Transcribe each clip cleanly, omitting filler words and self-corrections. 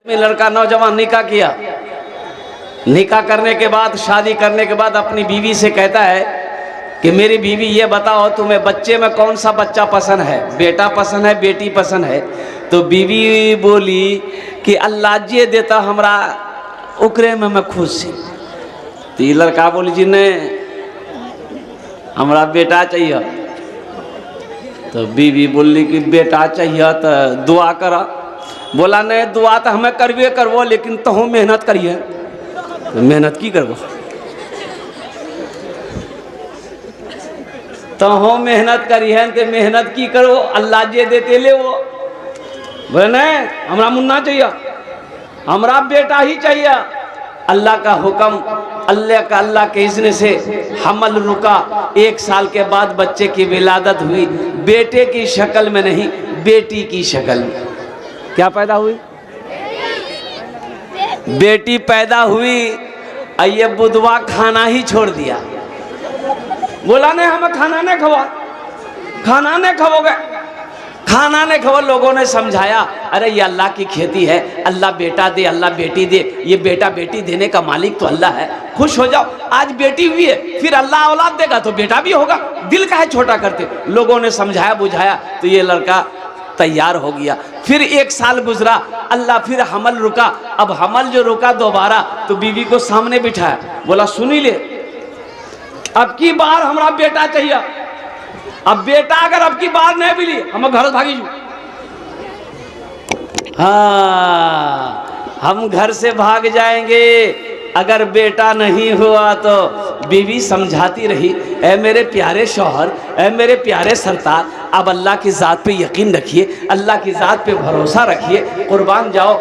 में लड़का नौजवान निकाह किया। निकाह करने के बाद, शादी करने के बाद अपनी बीवी से कहता है कि मेरी बीवी ये बताओ तुम्हें बच्चे में कौन सा बच्चा पसंद है, बेटा पसंद है बेटी पसंद है? तो बीवी बोली कि अल्लाह जे देता हमरा ओकरे में मैं खुश छी। तो ये लड़का बोली जी नहीं हमरा बेटा चाहिए। तो बीवी बोली कि बेटा चाहिए तो दुआ करा। बोला नहीं दुआ तो हमें करबे करबो लेकिन तहु मेहनत करिए। तो मेहनत की करबो? तहु मेहनत करिए तो मेहनत की करो, अल्लाह जे देते ले वो। बोले नहीं हमरा मुन्ना चाहिए, हमरा बेटा ही चाहिए। अल्लाह का हुक्म, अल्लाह के इज़्न से हमल रुका। 1 साल के बाद बच्चे की विलादत हुई। बेटे की शक्ल में नहीं, बेटी की शक्ल में। क्या पैदा हुई? बेटी पैदा हुई। ये बुधवा खाना ही छोड़ दिया। बोला नहीं हमें खाना नहीं खवा, खाना नहीं खाओगे, खाना नहीं खाओ। लोगों ने समझाया अरे ये अल्लाह की खेती है, अल्लाह बेटा दे अल्लाह बेटी दे, ये बेटा बेटी देने का मालिक तो अल्लाह है, खुश हो जाओ। आज बेटी हुई है फिर अल्लाह औलाद देगा तो बेटा भी होगा, दिल का है छोटा करते। लोगों ने समझाया बुझाया तो ये लड़का तैयार हो गया। फिर 1 साल गुजरा, अल्लाह फिर हमल रुका। अब हमल जो रुका दोबारा तो बीवी को सामने बिठाया, बोला सुनी ले अब की बार हमारा बेटा चाहिए। अब बेटा अगर अब की बार नहीं मिली हम घर भागी जू। हाँ हम घर से भाग जाएंगे अगर बेटा नहीं हुआ तो। बीवी समझाती रही ऐ मेरे प्यारे शौहर, ऐ मेरे प्यारे सरताज, अब अल्लाह की ज़ात पे यकीन रखिए, अल्लाह की ज़ात पे भरोसा रखिए, कुर्बान जाओ।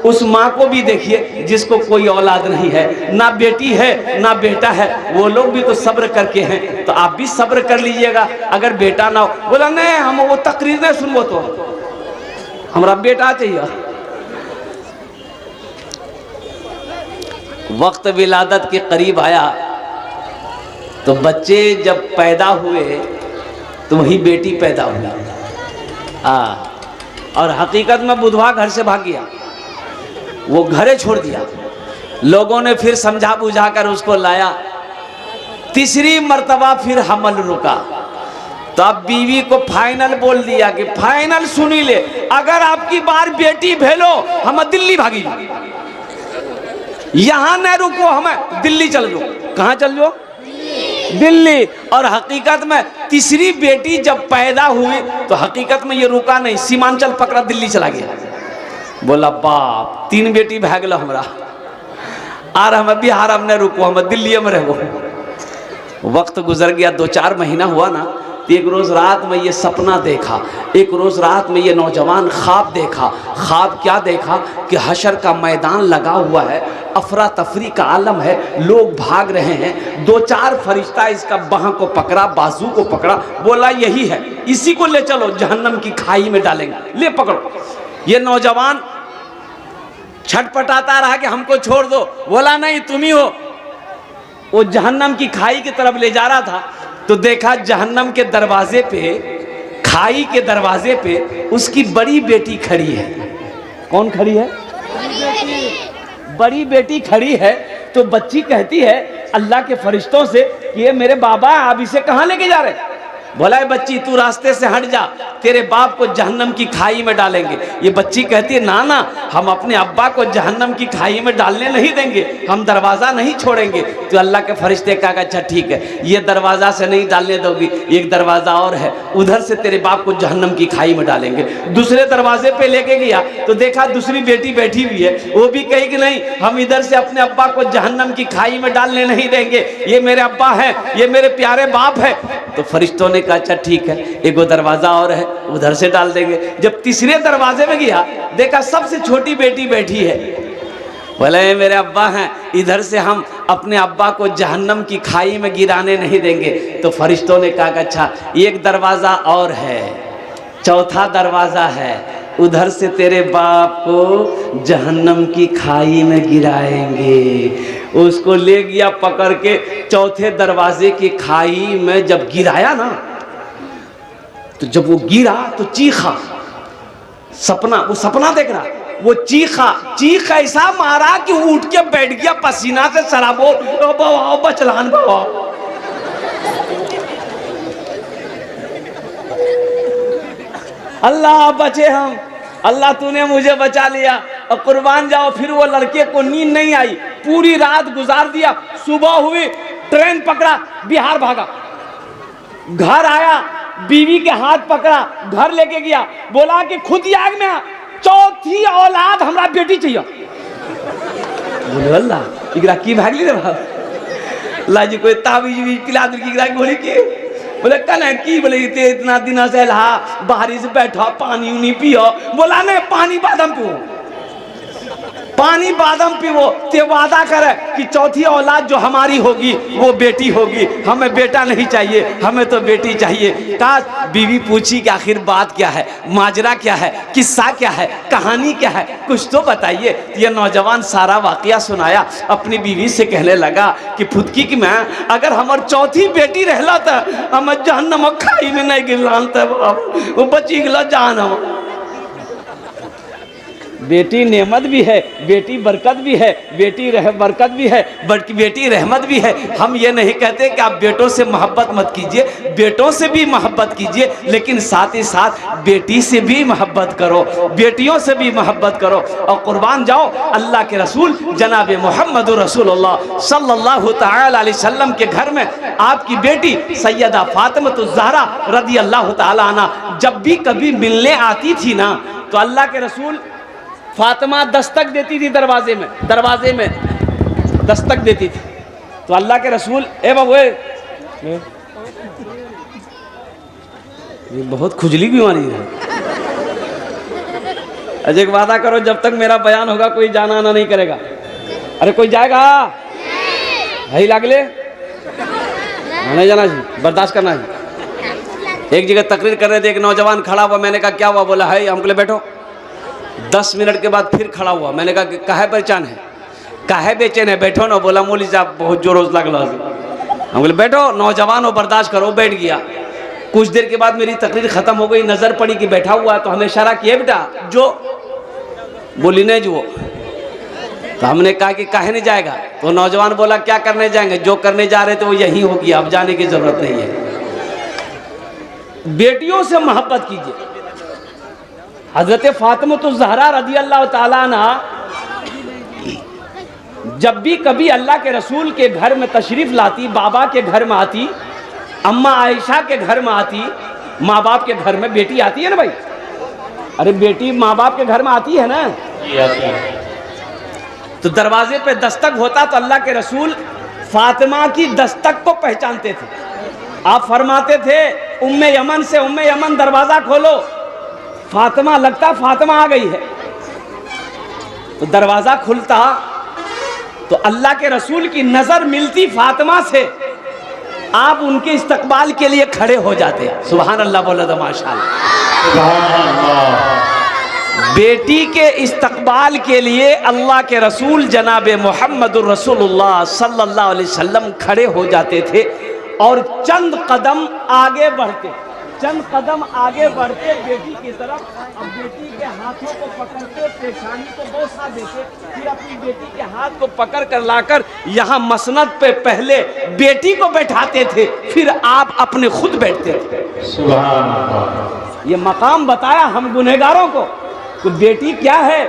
उस माँ को भी देखिए जिसको कोई औलाद नहीं है, ना बेटी है ना बेटा है, वो लोग भी तो सब्र करके हैं, तो आप भी सब्र कर लीजिएगा अगर बेटा ना हो। बोला नहीं हम वो तकरीर नहीं सुनबो तो हमारा बेटा चाहिए। वक्त विलादत के करीब आया तो बच्चे जब पैदा हुए तो वही बेटी पैदा हुई। और हकीकत में बुधवा घर से भाग गया, वो घरे छोड़ दिया। लोगों ने फिर समझा बुझा कर उसको लाया। तीसरी मर्तबा फिर हमल रुका तो अब बीवी को फाइनल बोल दिया कि फाइनल सुनी ले, अगर आपकी बार बेटी भेलो हम दिल्ली भागी, यहां न रुको, हमें दिल्ली चल जाओ। कहां चल जाओ? दिल्ली। और हकीकत में तीसरी बेटी जब पैदा हुई तो हकीकत में ये रुका नहीं, सीमांचल पकड़ा दिल्ली चला गया। बोला बाप 3 बेटी भाग लो हमरा, आर हम बिहार हम न रुको, हम दिल्ली में रहो। वक्त गुजर गया, 2-4 महीना हुआ ना। एक रोज़ रात में ये सपना देखा, एक रोज़ रात में ये नौजवान ख्वाब देखा। ख्वाब क्या देखा कि हशर का मैदान लगा हुआ है, अफरा तफरी का आलम है, लोग भाग रहे हैं। 2-4 फरिश्ता इसका बाह को पकड़ा, बाजू को पकड़ा, बोला यही है, इसी को ले चलो जहन्नम की खाई में डालेंगे, ले पकड़ो। ये नौजवान छटपटाता रहा कि हमको छोड़ दो। बोला नहीं तुम ही हो। वो जहन्नम की खाई की तरफ ले जा रहा था तो देखा जहन्नम के दरवाजे पे, खाई के दरवाजे पे उसकी बड़ी बेटी खड़ी है। कौन खड़ी है? बड़ी बेटी खड़ी है। तो बच्ची कहती है अल्लाह के फरिश्तों से कि ये मेरे बाबा आप इसे कहाँ लेके जा रहे? बोला है बच्ची तू रास्ते से हट जा, तेरे बाप को जहन्नम की खाई में डालेंगे। ये बच्ची कहती है ना ना हम अपने अब्बा को जहन्नम की खाई में डालने नहीं देंगे, हम दरवाज़ा नहीं छोड़ेंगे। तो अल्लाह के फरिश्ते कहा अच्छा ठीक है, ये दरवाज़ा से नहीं डालने दोगी, एक दरवाज़ा और है, उधर से तेरे बाप को जहन्नम की खाई में डालेंगे। दूसरे दरवाजे पे लेके गया तो देखा दूसरी बेटी बैठी हुई है, वो भी कही कि नहीं हम इधर से अपने अब्बा को जहन्नम की खाई में डालने नहीं देंगे, ये मेरे अब्बा हैं, ये मेरे प्यारे बाप है। तो फरिश्तों ने कहा अच्छा ठीक है, एक दरवाजा और है, उधर से डाल देंगे। जब तीसरे दरवाजे में गया देखा सबसे छोटी बेटी बैठी है। बोले मेरे अब्बा हैं, इधर से हम अपने अब्बा को जहन्नम की खाई में गिराने नहीं देंगे। तो फरिश्तों ने कहा अच्छा एक दरवाजा और है, चौथा दरवाजा है, उधर से तेरे बाप को जहन्नम की खाई में गिराएंगे। उसको ले गया पकड़ के, चौथे दरवाजे की खाई में जब गिराया ना तो जब वो गिरा तो चीखा। सपना, वो सपना देख रहा वो चीख ऐसा मारा कि उठ के बैठ गया पसीना से सराबो। बचलान बाबा, अल्लाह बचे हम, अल्लाह तूने मुझे बचा लिया और कुर्बान जाओ। फिर वो लड़के को नींद नहीं आई, पूरी रात गुजार दिया। सुबह हुई, ट्रेन पकड़ा, बिहार भागा। घर आया, बीवी के हाथ पकड़ा, घर लेके गया, बोला कि खुद ही आग में आ, चौथी औलाद हमरा बेटी चाहिए। बोले अल्लाह इकरा की भागली रे बाप, अल्लाह जी कोई ताबीज पिला दे की इकरा बोली की। बोले कने की, बोले इतना दिन से लहा बारिश बैठा पानी नहीं पियो। बोला नहीं पानी बादाम पियो, पानी बादाम पीवो। ते वादा करे कि चौथी औलाद जो हमारी होगी वो बेटी होगी, हमें बेटा नहीं चाहिए, हमें तो बेटी चाहिए। काश बीवी पूछी कि आखिर बात क्या है, माजरा क्या है, किस्सा क्या है, कहानी क्या है, कुछ तो बताइए। ये नौजवान सारा वाकया सुनाया, अपनी बीवी से कहने लगा कि फुदकी की मैं अगर हमार चौथी बेटी रहला था हम जहन्नम खाई में नहीं गिरला वो बची गला जान। हम बेटी नेमत भी है, बेटी बरकत भी है, बेटी बरकत भी है, बेटी रहमत भी है। हम ये नहीं कहते कि आप बेटों से मोहब्बत मत कीजिए, बेटों से भी मोहब्बत कीजिए, लेकिन साथ ही साथ बेटी से भी मोहब्बत करो, बेटियों से भी मोहब्बत करो। और कुर्बान जाओ अल्लाह के रसूल जनाब मोहम्मद रसूलुल्लाह सल्लल्लाहु तआला अलैहि वसल्लम के घर में आपकी बेटी सैयदा फातिमातुज़ ज़हरा रदी अल्लाह तआला अन्हा जब भी कभी मिलने आती थी ना, तो अल्लाह के रसूल फातिमा दस्तक देती थी, दरवाजे में दस्तक देती थी। तो अल्लाह के रसूल ए बाबू ये बहुत खुजली बीमारी है। अजय एक वादा करो जब तक मेरा बयान होगा कोई जाना आना नहीं करेगा। अरे कोई जाएगा है लागले नहीं जाना जी, बर्दाश्त करना जी। एक जगह तकरीर कर रहे थे, एक नौजवान खड़ा हुआ, मैंने कहा क्या हुआ? बोला है हमको बैठो। 10 मिनट के बाद फिर खड़ा हुआ, मैंने कहा कि काहे बेचैन है, काहे बेचैन है, बैठो ना। बोला मौली साहब बहुत जोर लगला। हम बोले बैठो, नौजवान हो बर्दाश्त करो। बैठ गया। कुछ देर के बाद मेरी तकरीर खत्म हो गई, नजर पड़ी कि बैठा हुआ है, तो हमें इशारा किया बेटा जो, बोली नहीं जो। तो हमने कहा कि काहे नहीं जाएगा? तो नौजवान बोला क्या करने जाएंगे, जो करने जा रहे थे वो यही हो गया, अब जाने की जरूरत नहीं है। बेटियों से मोहब्बत कीजिए। हजरत फातिमातुज़ ज़हरा रज़ी अल्लाह ताला अन्हा जब भी कभी अल्लाह के रसूल के घर में तशरीफ लाती, बाबा के घर में आती, अम्मा आयशा के घर में आती, माँ बाप के घर में बेटी आती है ना भाई, अरे बेटी माँ बाप के घर में आती है ना, तो दरवाजे पे दस्तक होता तो अल्लाह के रसूल फातिमा की दस्तक को पहचानते थे। आप फरमाते थे उम्मे यमन से, उम्मे यमन दरवाजा खोलो, फातिमा लगता फातिमा आ गई है। तो दरवाजा खुलता तो अल्लाह के रसूल की नजर मिलती फातिमा से, आप उनके इस्तकबाल के लिए खड़े हो जाते। सुभान अल्लाह बोला तो माशाअल्लाह। बेटी के इस्तकबाल के लिए अल्लाह के रसूल जनाब मोहम्मदुर रसूलुल्लाह सल्लल्लाहु अलैहि वसल्लम खड़े हो जाते थे और चंद कदम आगे बढ़ते, चंद कदम आगे बढ़ते बेटी की तरफ। अब बेटी के हाथों को पकड़ते, पेशानी को बोसा देते, फिर अपनी बेटी के हाथ को पकड़ कर लाकर यहाँ मसनद पे पहले बेटी को बैठाते थे, फिर आप अपने खुद बैठते थे। सुभान अल्लाह। ये मकाम बताया हम गुनहगारों को कि बेटी क्या है,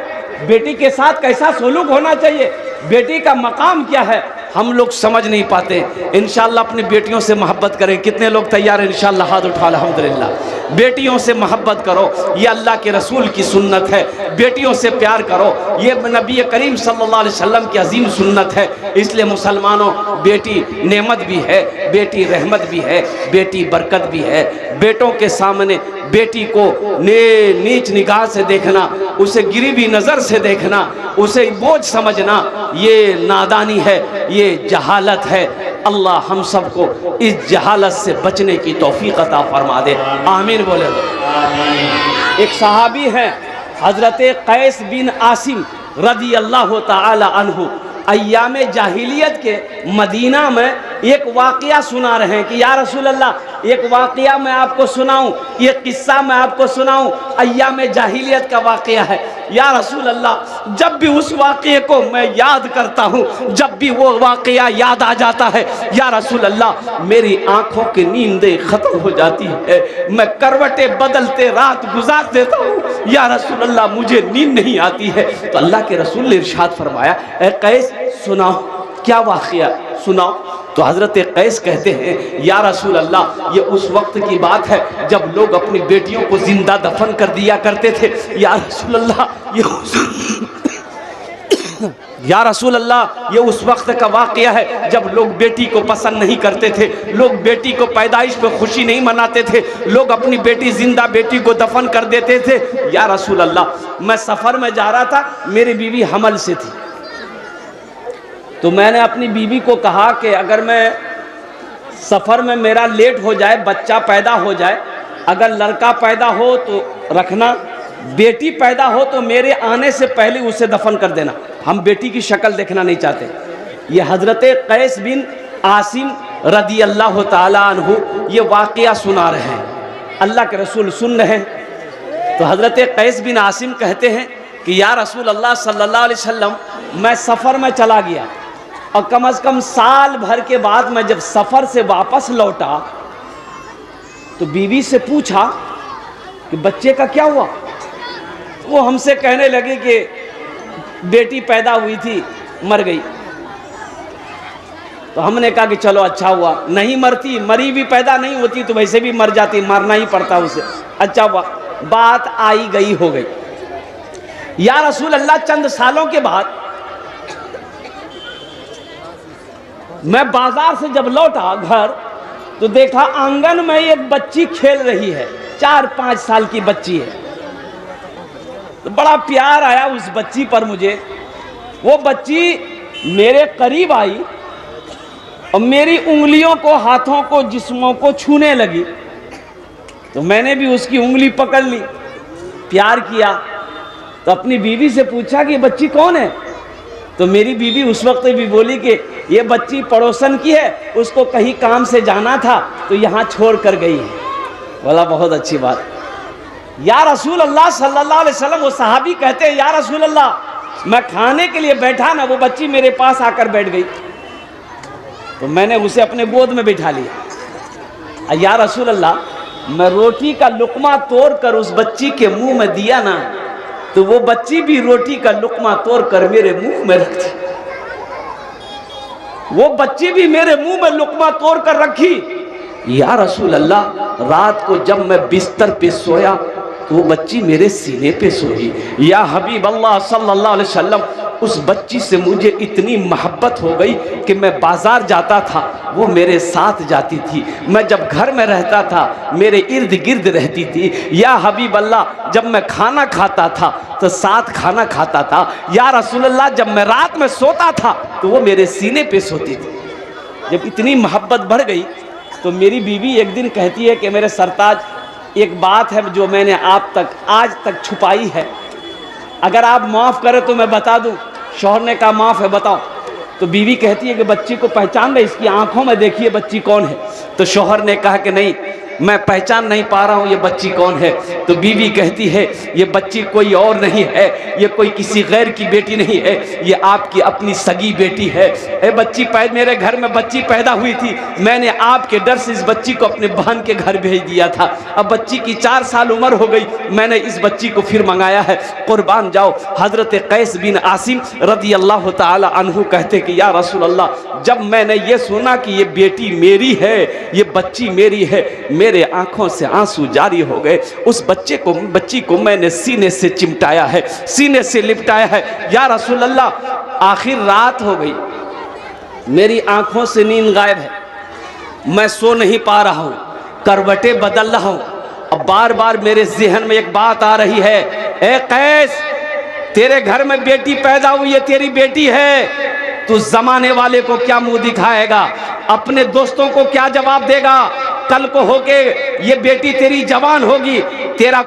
बेटी के साथ कैसा सलूक होना चाहिए, बेटी का मकाम क्या है, हम लोग समझ नहीं पाते। इंशाअल्लाह अपनी बेटियों से मोहब्बत करें। कितने लोग तैयार हैं? इंशाअल्लाह हाथ उठा, अल्हम्दुलिल्लाह। बेटियों से मोहब्बत करो, ये अल्लाह के रसूल की सुन्नत है। बेटियों से प्यार करो, ये नबी करीम सल्लल्लाहु अलैहि वसल्लम की अजीम सुन्नत है। इसलिए मुसलमानों, बेटी नेमत भी है, बेटी रहमत भी है, बेटी बरकत भी है। बेटों के सामने बेटी को नीच निगाह से देखना, उसे गिरी हुई नज़र से देखना, उसे बोझ समझना, ये नादानी है, ये जहालत है। अल्लाह हम सबको इस जहालत से बचने की तौफीक अता फरमा दे। आमीन बोले। एक सहाबी है हजरत कैस बिन आसिम रदी अल्लाह ताला अन्हु, अय्याम जाहिलियत के मदीना में एक वाक़या सुना रहे हैं कि या रसूल अल्लाह एक वाक़या मैं आपको सुनाऊं, ये किस्सा मैं आपको सुनाऊं, अय्याम जाहिलियत का वाक़या है। या रसूल अल्लाह, जब भी उस वाक़ये को मैं याद करता हूँ, जब भी वो वाक़या याद आ जाता है, या रसूल अल्लाह, मेरी आँखों की नींदें ख़त्म हो जाती है, मैं करवटें बदलते रात गुजार देता हूँ। या रसूल अल्लाह, मुझे नींद नहीं आती है। तो अल्लाह के रसूल ने इरशाद फरमाया, ए कैस सुनाओ, क्या वाक़या सुनाओ। तो हज़रत कैस कहते हैं, या रसूल अल्लाह, ये उस वक्त की बात है जब लोग अपनी बेटियों को जिंदा दफन कर दिया करते थे। या रसूल अल्लाह, या रसूल अल्लाह, ये उस वक्त का वाक़या है जब लोग बेटी को पसंद नहीं करते थे, लोग बेटी को पैदाइश पे खुशी नहीं मनाते थे, लोग अपनी बेटी जिंदा बेटी को दफन कर देते थे। या रसूल अल्लाह, मैं सफ़र में जा रहा था, मेरी बीवी हमल से थी, तो मैंने अपनी बीवी को कहा कि अगर मैं सफ़र में मेरा लेट हो जाए, बच्चा पैदा हो जाए, अगर लड़का पैदा हो तो रखना, बेटी पैदा हो तो मेरे आने से पहले उसे दफन कर देना, हम बेटी की शक्ल देखना नहीं चाहते। ये हज़रत कैस बिन आसिम रदी अल्लाह ताला अन्हु ये वाक़या सुना रहे हैं, अल्लाह के रसूल सुन रहे हैं। तो हज़रत कैस बिन आसिम कहते हैं कि या रसूल अल्लाह सल्लल्लाहु अलैहि वसल्लम, मैं सफ़र में चला गया और कम से कम साल भर के बाद मैं जब सफ़र से वापस लौटा तो बीवी से पूछा कि बच्चे का क्या हुआ। वो हमसे कहने लगे कि बेटी पैदा हुई थी, मर गई। तो हमने कहा कि चलो अच्छा हुआ, नहीं मरती, मरी भी पैदा नहीं होती तो वैसे भी मर जाती, मरना ही पड़ता उसे, अच्छा हुआ, बात आई गई हो गई। या रसूल अल्लाह, चंद सालों के बाद मैं बाजार से जब लौटा घर तो देखा आंगन में एक बच्ची खेल रही है, 4-5 साल की बच्ची है। तो बड़ा प्यार आया उस बच्ची पर मुझे। वो बच्ची मेरे करीब आई और मेरी उंगलियों को, हाथों को, जिस्मों को छूने लगी। तो मैंने भी उसकी उंगली पकड़ ली, प्यार किया। तो अपनी बीवी से पूछा कि बच्ची कौन है। तो मेरी बीवी उस वक्त भी बोली कि ये बच्ची पड़ोसन की है, उसको कहीं काम से जाना था तो यहाँ छोड़ कर गई है। बोला बहुत अच्छी बात। या रसूल अल्लाह सल्लल्लाहु अलैहि वसल्लम, वो सहाबी कहते हैं, या रसूल अल्लाह, मैं खाने के लिए बैठा ना, वो बच्ची मेरे पास आकर बैठ गई। तो मैंने उसे अपने गोद में बिठा लिया। या रसूल अल्लाह, मैं रोटी का लुकमा तोड़ कर उस बच्ची के मुंह में दिया ना, तो वो बच्ची भी रोटी का लुकमा तोड़ कर मेरे मुंह में रखती। वो बच्ची भी मेरे मुंह में लुकमा तोड़ कर रखी। या रसूल अल्लाह, रात को जब मैं बिस्तर पे सोया तो वो बच्ची मेरे सीने पे सोई। या हबीब अल्लाह सल्लल्लाहु अलैहि वसल्लम, उस बच्ची से मुझे इतनी मोहब्बत हो गई कि मैं बाजार जाता था, वो मेरे साथ जाती थी। मैं जब घर में रहता था, मेरे इर्द गिर्द रहती थी। या हबीब अल्लाह, जब मैं खाना खाता था तो साथ खाना खाता था। या रसूल अल्लाह, जब मैं रात में सोता था तो वो मेरे सीने पे सोती थी। जब इतनी मोहब्बत बढ़ गई तो मेरी बीवी एक दिन कहती है कि मेरे सरताज, एक बात है जो मैंने आप तक आज तक छुपाई है, अगर आप माफ़ करें तो मैं बता दूं। शौहर ने कहा माफ़ है, बताओ। तो बीवी कहती है कि बच्ची को पहचान रहे, इसकी आंखों में देखिए बच्ची कौन है। तो शौहर ने कहा कि नहीं, मैं पहचान नहीं पा रहा हूँ ये बच्ची कौन है। तो बीवी कहती है ये बच्ची कोई और नहीं है, ये कोई किसी गैर की बेटी नहीं है, ये आपकी अपनी सगी बेटी है। ए बच्ची मेरे घर में बच्ची पैदा हुई थी, मैंने आपके डर से इस बच्ची को अपने बहन के घर भेज दिया था। अब बच्ची की 4 साल उम्र हो गई, मैंने इस बच्ची को फिर मंगाया है, कुर्बान जाओ। हज़रत कैस बिन आसिम रदी अल्लाह ताला अन्हु कहते कि या रसूल अल्लाह, जब मैंने ये सुना कि ये बेटी मेरी है, ये बच्ची मेरी है, मेरे आंखों से आंसू जारी हो गए। उस बच्ची को मैंने सीने से चिमटाया है, सीने से लिपटाया है। या रसूल अल्लाह, आखिर रात हो गई, मेरी आंखों से नींद गायब है, मैं सो नहीं पा रहा हूँ, करवटें बदल रहा हूँ। अब बार बार मेरे ज़हन में एक बात आ रही है, ए कैस, तेरे घर में बेटी पैदा हुई है, तेरी बेटी है, तू जमाने वाले को क्या मुंह दिखाएगा, अपने दोस्तों को क्या जवाब देगा। कल को होके ये बेटी तेरी जवान होगी, तेरा